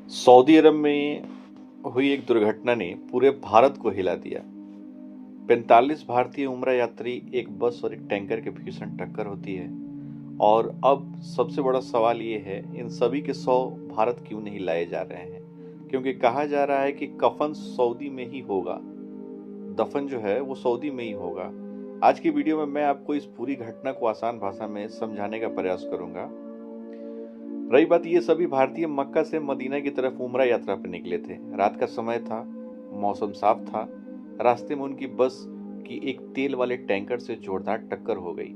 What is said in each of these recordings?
Saudi अरब में हुई एक दुर्घटना ने पूरे भारत को हिला दिया। 45 भारतीय उम्रा यात्री एक बस और एक टैंकर के भीषण टक्कर होती है। और अब सबसे बड़ा सवाल ये है, इन सभी के 100 भारत क्यों नहीं लाए जा रहे हैं? क्योंकि कहा जा रहा है कि कफन सऊदी में ही होगा, दफन जो है वो सऊदी में ही होगा। आज की वीडियो में मैं आपको इस पूरी घटना को आसान भाषा में समझाने का प्रयास करूंगा। रही बात, ये सभी भारतीय मक्का से मदीना की तरफ उम्रा यात्रा पर निकले थे। रात का समय था, मौसम साफ था। रास्ते में उनकी बस की एक तेल वाले टैंकर से जोरदार टक्कर हो गई।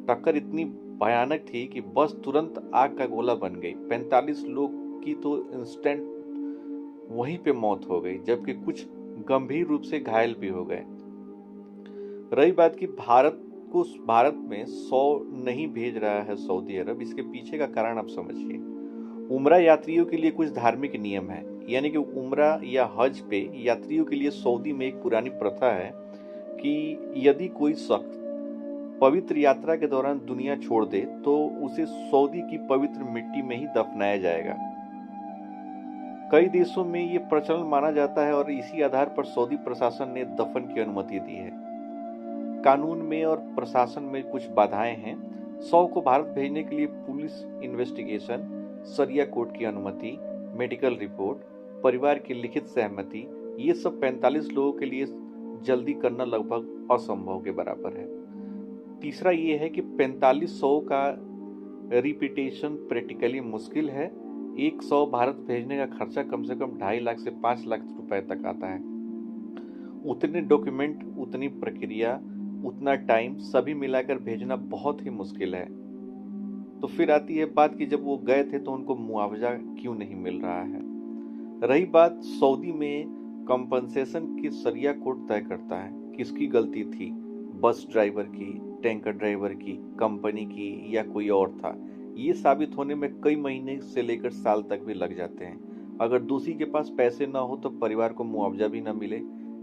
टक्कर इतनी भयानक थी कि बस तुरंत आग का गोला बन गई। 45 लोग की तो इंस्टेंट वहीं पे मौत हो गई, जबकि कुछ गंभीर रूप से घायल भी हो गए। रही बात कि भारत में 100 नहीं भेज रहा है सऊदी अरब, इसके पीछे का कारण आप समझिए। उम्रा यात्रियों के लिए कुछ धार्मिक नियम है, यानी कि उम्रा या हज पे यात्रियों के लिए सऊदी में एक पुरानी प्रथा है कि यदि कोई शख्स पवित्र यात्रा के दौरान दुनिया छोड़ दे तो उसे सऊदी की पवित्र मिट्टी में ही दफनाया जाएगा। कई देशों में ये प्रचलन माना जाता है और इसी आधार पर सऊदी प्रशासन ने दफन की अनुमति दी है। कानून में और प्रशासन में कुछ बाधाएं हैं। 100 को भारत भेजने के लिए पुलिस इन्वेस्टिगेशन, शरिया कोर्ट की अनुमति, मेडिकल रिपोर्ट, परिवार की लिखित सहमति, ये सब 45 लोगों के लिए जल्दी करना लगभग असंभव के बराबर है। तीसरा ये है कि 4500 का रिपीटेशन प्रैक्टिकली मुश्किल है। एक 100 भारत भेजने का खर्चा कम से कम 2.5 लाख से 5 लाख रुपए तक आता है। उतने डॉक्यूमेंट, उतनी प्रक्रिया, उतना टाइम सभी मिलाकर भेजना बहुत ही मुश्किल है। तो फिर आती है बात कि जब वो गए थे तो उनको मुआवजा क्यों नहीं मिल रहा है। रही बात सऊदी में कंपनसेशन की, शरिया कोर्ट तय करता है किसकी गलती थी, बस ड्राइवर की, टैंकर ड्राइवर की, कंपनी की या कोई और था। ये साबित होने में कई महीने से लेकर साल तक भी लग जाते हैं। अगर दोषी के पास पैसे ना हो तो परिवार को मुआवजा भी ना मिले।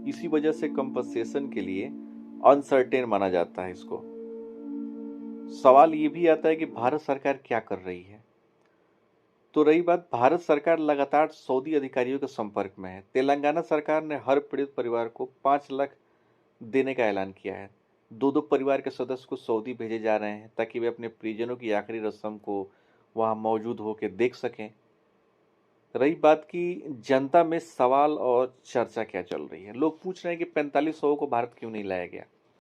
इसी वजह से कंपनसेशन के लिए अनसर्टेन माना जाता है इसको। सवाल ये भी आता है कि भारत सरकार क्या कर रही है। तो रही बात, भारत सरकार लगातार सऊदी अधिकारियों के संपर्क में है। तेलंगाना सरकार ने हर पीड़ित परिवार को 5 लाख देने का ऐलान किया है। दो दो परिवार के सदस्य को सऊदी भेजे जा रहे हैं ताकि वे अपने परिजनों की आखिरी रस्म को वहां मौजूद होकर देख सकें। रही बात की जनता में सवाल और चर्चा क्या चल रही है, लोग पूछ रहे हैं कि 4500 को भारत क्यों नहीं लाया गया।